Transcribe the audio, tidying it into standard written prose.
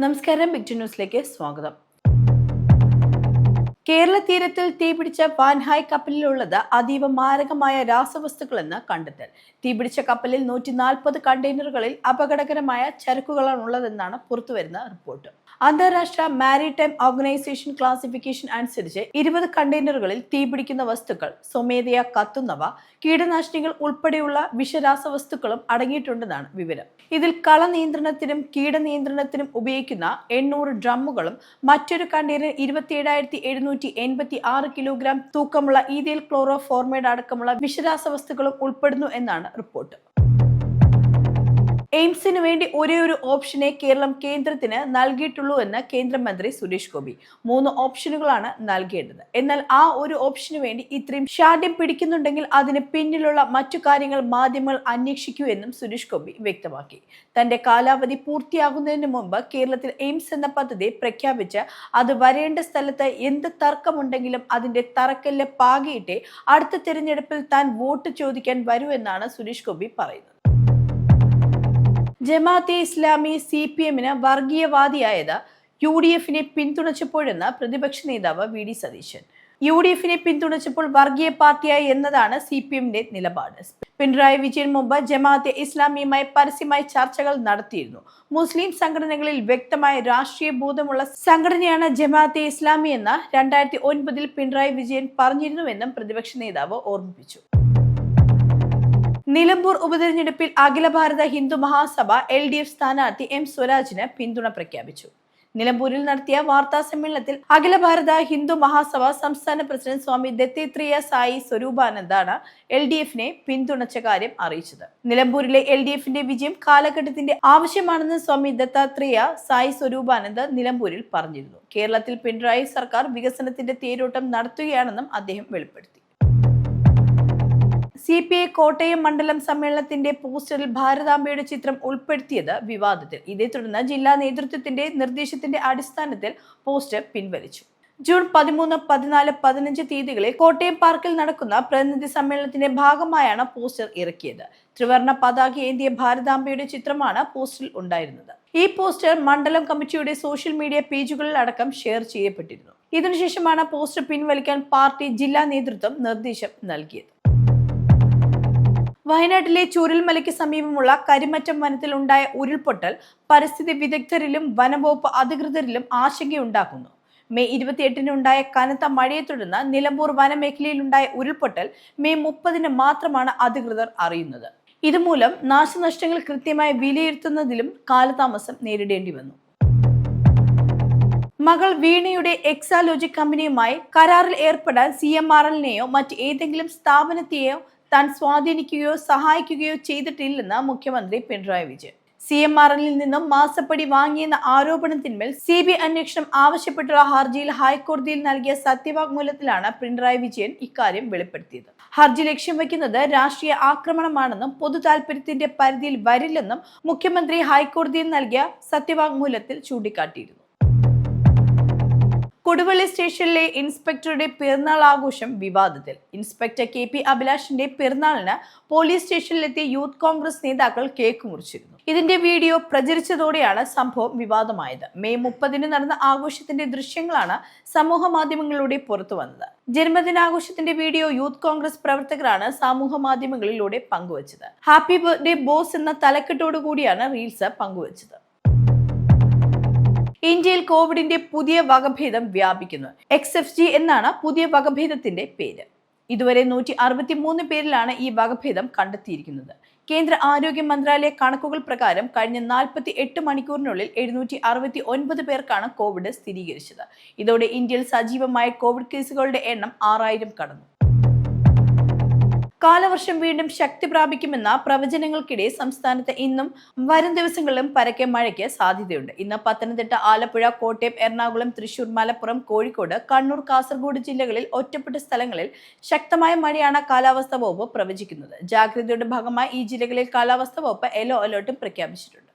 നമസ്കാരം, ബിഗ് ന്യൂസിലേക്ക് സ്വാഗതം. കേരള തീരത്തിൽ തീപിടിച്ച വാൻഹായ് കപ്പലിലുള്ളത് അതീവ മാരകമായ രാസവസ്തുക്കളെന്ന് കണ്ടെത്തൽ. തീപിടിച്ച കപ്പലിൽ 140 കണ്ടെയ്നറുകളിൽ അപകടകരമായ ചരക്കുകളാണുള്ളതെന്നാണ് പുറത്തുവരുന്ന റിപ്പോർട്ട്. അന്താരാഷ്ട്ര മാരിടൈം ഓർഗനൈസേഷൻ ക്ലാസിഫിക്കേഷൻ അനുസരിച്ച് 20 കണ്ടെയ്നറുകളിൽ തീപിടിക്കുന്ന വസ്തുക്കൾ സ്വമേധയാ കത്തുന്നവ, കീടനാശിനികൾ ഉൾപ്പെടെയുള്ള വിഷരാസവസ്തുക്കളും അടങ്ങിയിട്ടുണ്ടെന്നാണ് വിവരം. ഇതിൽ കളനിയന്ത്രണത്തിനും കീടനിയന്ത്രണത്തിനും ഉപയോഗിക്കുന്ന 800 ഡ്രമ്മുകളും മറ്റൊരു കണ്ടെയ്നർ 27,786 കിലോഗ്രാം തൂക്കമുള്ള ഈഥൈൽ ക്ലോറോഫോർമേഡ് അടക്കമുള്ള വിഷരാസവസ്തുക്കളും ഉൾപ്പെടുന്നു എന്നാണ് റിപ്പോർട്ട്. എയിംസിന് വേണ്ടി ഒരേയൊരു ഓപ്ഷനെ കേരളം കേന്ദ്രത്തിന് നൽകിയിട്ടുള്ളൂ എന്ന് കേന്ദ്രമന്ത്രി സുരേഷ് ഗോപി. 3 ഓപ്ഷനുകളാണ് നൽകേണ്ടത്. എന്നാൽ ആ ഒരു ഓപ്ഷന് വേണ്ടി ഇത്രയും ഷാഠ്യം പിടിക്കുന്നുണ്ടെങ്കിൽ അതിന് പിന്നിലുള്ള മറ്റു കാര്യങ്ങൾ മാധ്യമങ്ങൾ അന്വേഷിക്കൂ എന്നും സുരേഷ് ഗോപി വ്യക്തമാക്കി. തന്റെ കാലാവധി പൂർത്തിയാകുന്നതിന് മുമ്പ് കേരളത്തിൽ എയിംസ് എന്ന പദ്ധതി പ്രഖ്യാപിച്ച് അത് വരേണ്ട സ്ഥലത്ത് എന്ത് തർക്കമുണ്ടെങ്കിലും അതിന്റെ തറക്കല്ല് പാകിയിട്ടേ അടുത്ത തെരഞ്ഞെടുപ്പിൽ താൻ വോട്ട് ചോദിക്കാൻ വരൂ എന്നാണ് സുരേഷ് ഗോപി പറയുന്നത്. ജമാഅത്തെ ഇസ്ലാമി CPMന് വർഗീയവാദിയായത് UDFനെ പിന്തുണച്ചപ്പോഴെന്ന് പ്രതിപക്ഷ നേതാവ് VD സതീശൻ. UDFനെ പിന്തുണച്ചപ്പോൾ വർഗീയ പാർട്ടിയായി എന്നതാണ് CPMന്റെ നിലപാട്. പിണറായി വിജയൻ മുമ്പ് ജമാഅത്തെ ഇസ്ലാമിയുമായി പരസ്യമായി ചർച്ചകൾ നടത്തിയിരുന്നു. മുസ്ലിം സംഘടനകളിൽ വ്യക്തമായ രാഷ്ട്രീയ ബോധമുള്ള സംഘടനയാണ് ജമാഅത്തെ ഇസ്ലാമി എന്ന് 2009 പിണറായി വിജയൻ പറഞ്ഞിരുന്നുവെന്നും പ്രതിപക്ഷ നേതാവ് ഓർമ്മിപ്പിച്ചു. നിലമ്പൂർ ഉപതെരഞ്ഞെടുപ്പിൽ അഖില ഭാരത ഹിന്ദു മഹാസഭ LDF സ്ഥാനാർത്ഥി M സ്വരാജിന് പിന്തുണ പ്രഖ്യാപിച്ചു. നിലമ്പൂരിൽ നടത്തിയ വാർത്താ സമ്മേളനത്തിൽ അഖില ഭാരത ഹിന്ദു മഹാസഭ സംസ്ഥാന പ്രസിഡന്റ് സ്വാമി ദത്താത്രേയ സായി സ്വരൂപാനന്ദാണ് LDFനെ പിന്തുണച്ച കാര്യം അറിയിച്ചത്. നിലമ്പൂരിലെ LDFന്റെ വിജയം കാലഘട്ടത്തിന്റെ ആവശ്യമാണെന്ന് സ്വാമി ദത്താത്രേയ സായി സ്വരൂപാനന്ദ നിലമ്പൂരിൽ പറഞ്ഞിരുന്നു. കേരളത്തിൽ പിണറായി സർക്കാർ വികസനത്തിന്റെ തേരോട്ടം നടത്തുകയാണെന്നും അദ്ദേഹം വെളിപ്പെടുത്തി. CPI കോട്ടയം മണ്ഡലം സമ്മേളനത്തിന്റെ പോസ്റ്ററിൽ ഭാരതാംബയുടെ ചിത്രം ഉൾപ്പെടുത്തിയത് വിവാദത്തിൽ. ഇതേ തുടർന്ന് ജില്ലാ നേതൃത്വത്തിന്റെ നിർദ്ദേശത്തിന്റെ അടിസ്ഥാനത്തിൽ പോസ്റ്റർ പിൻവലിച്ചു. ജൂൺ 13, 14, 15 തീയതികളിൽ കോട്ടയം പാർക്കിൽ നടക്കുന്ന പ്രതിനിധി സമ്മേളനത്തിന്റെ ഭാഗമായാണ് പോസ്റ്റർ ഇറക്കിയത്. ത്രിവർണ്ണ പതാക ഏന്തിയ ഭാരതാംബയുടെ ചിത്രമാണ് പോസ്റ്ററിൽ ഉണ്ടായിരുന്നത്. ഈ പോസ്റ്റർ മണ്ഡലം കമ്മിറ്റിയുടെ സോഷ്യൽ മീഡിയ പേജുകളിൽ അടക്കം ഷെയർ ചെയ്യപ്പെട്ടിരുന്നു. ഇതിനുശേഷമാണ് പോസ്റ്റർ പിൻവലിക്കാൻ പാർട്ടി ജില്ലാ നേതൃത്വം നിർദ്ദേശം നൽകിയത്. വയനാട്ടിലെ ചൂരൽമലയ്ക്ക് സമീപമുള്ള കരിമറ്റം വനത്തിൽ ഉണ്ടായ ഉരുൾപൊട്ടൽ പരിസ്ഥിതി വിദഗ്ധരിലും വനംവകുപ്പ് അധികൃതരിലും ആശങ്കയുണ്ടാക്കുന്നു. മെയ് 28-ന് ഉണ്ടായ കനത്ത മഴയെ തുടർന്ന് നിലമ്പൂർ വനമേഖലയിലുണ്ടായ ഉരുൾപൊട്ടൽ മെയ് 30-ന് മാത്രമാണ് അധികൃതർ അറിയുന്നത്. ഇതുമൂലം നാശനഷ്ടങ്ങൾ കൃത്യമായി വിലയിരുത്തുന്നതിലും കാലതാമസം നേരിടേണ്ടി വന്നു. മകൾ വീണയുടെ എക്സാലോജിക് കമ്പനിയുമായി കരാറിൽ ഏർപ്പെടാൻ CMRLനെയോ മറ്റ് ഏതെങ്കിലും സ്ഥാപനത്തെയോ താൻ സ്വാധീനിക്കുകയോ സഹായിക്കുകയോ ചെയ്തിട്ടില്ലെന്ന് മുഖ്യമന്ത്രി പിണറായി വിജയൻ. CMRLൽ നിന്നും മാസപ്പടി വാങ്ങിയെന്ന ആരോപണത്തിന്മേൽ CBI അന്വേഷണം ആവശ്യപ്പെട്ടുള്ള ഹർജിയിൽ ഹൈക്കോടതിയിൽ നൽകിയ സത്യവാങ്മൂലത്തിലാണ് പിണറായി വിജയൻ ഇക്കാര്യം വെളിപ്പെടുത്തിയത്. ഹർജി ലക്ഷ്യം വയ്ക്കുന്നത് രാഷ്ട്രീയ ആക്രമണമാണെന്നും പൊതു താൽപര്യത്തിന്റെ പരിധിയിൽ വരില്ലെന്നും മുഖ്യമന്ത്രി ഹൈക്കോടതിയിൽ നൽകിയ സത്യവാങ്മൂലത്തിൽ ചൂണ്ടിക്കാട്ടിയിരുന്നു. കൊടുവള്ളി സ്റ്റേഷനിലെ ഇൻസ്പെക്ടറുടെ പിറന്നാൾ ആഘോഷം വിവാദത്തിൽ. ഇൻസ്പെക്ടർ KP അഭിലാഷിന്റെ പിറന്നാളിന് പോലീസ് സ്റ്റേഷനിലെത്തിയ യൂത്ത് കോൺഗ്രസ് നേതാക്കൾ കേക്ക് മുറിച്ചിരുന്നു. ഇതിന്റെ വീഡിയോ പ്രചരിച്ചതോടെയാണ് സംഭവം വിവാദമായത്. മെയ് 30-ന് നടന്ന ആഘോഷത്തിന്റെ ദൃശ്യങ്ങളാണ് സമൂഹ മാധ്യമങ്ങളിലൂടെ പുറത്തു വന്നത്. ജന്മദിനാഘോഷത്തിന്റെ വീഡിയോ യൂത്ത് കോൺഗ്രസ് പ്രവർത്തകരാണ് സമൂഹ മാധ്യമങ്ങളിലൂടെ പങ്കുവച്ചത്. ഹാപ്പി ബർത്ത്ഡേ ബോസ് എന്ന തലക്കെട്ടോടുകൂടിയാണ് റീൽസ് പങ്കുവച്ചത്. ഇന്ത്യയിൽ കോവിഡിന്റെ പുതിയ വകഭേദം വ്യാപിക്കുന്നു. XFG എന്നാണ് പുതിയ വകഭേദത്തിന്റെ പേര്. ഇതുവരെ 163 പേരിലാണ് ഈ വകഭേദം കണ്ടെത്തിയിരിക്കുന്നത്. കേന്ദ്ര ആരോഗ്യ മന്ത്രാലയ കണക്കുകൾ പ്രകാരം കഴിഞ്ഞ 48 മണിക്കൂറിനുള്ളിൽ 769 പേർക്കാണ് കോവിഡ് സ്ഥിരീകരിച്ചത്. ഇതോടെ ഇന്ത്യയിൽ സജീവമായ കോവിഡ് കേസുകളുടെ എണ്ണം 6000 കടന്നു. കാലവർഷം വീണ്ടും ശക്തി പ്രാപിക്കുമെന്ന പ്രവചനങ്ങൾക്കിടെ സംസ്ഥാനത്ത് ഇന്നും വരും ദിവസങ്ങളിലും പരക്കെ മഴയ്ക്ക് സാധ്യതയുണ്ട്. ഇന്ന് പത്തനംതിട്ട, ആലപ്പുഴ, കോട്ടയം, എറണാകുളം, തൃശൂർ, മലപ്പുറം, കോഴിക്കോട്, കണ്ണൂർ, കാസർഗോഡ് ജില്ലകളിൽ ഒറ്റപ്പെട്ട സ്ഥലങ്ങളിൽ ശക്തമായ മഴയാണ് കാലാവസ്ഥാ വകുപ്പ് പ്രവചിക്കുന്നത്. ജാഗ്രതയുടെ ഭാഗമായി ഈ ജില്ലകളിൽ കാലാവസ്ഥാ വകുപ്പ് യെല്ലോ അലർട്ടും പ്രഖ്യാപിച്ചിട്ടുണ്ട്.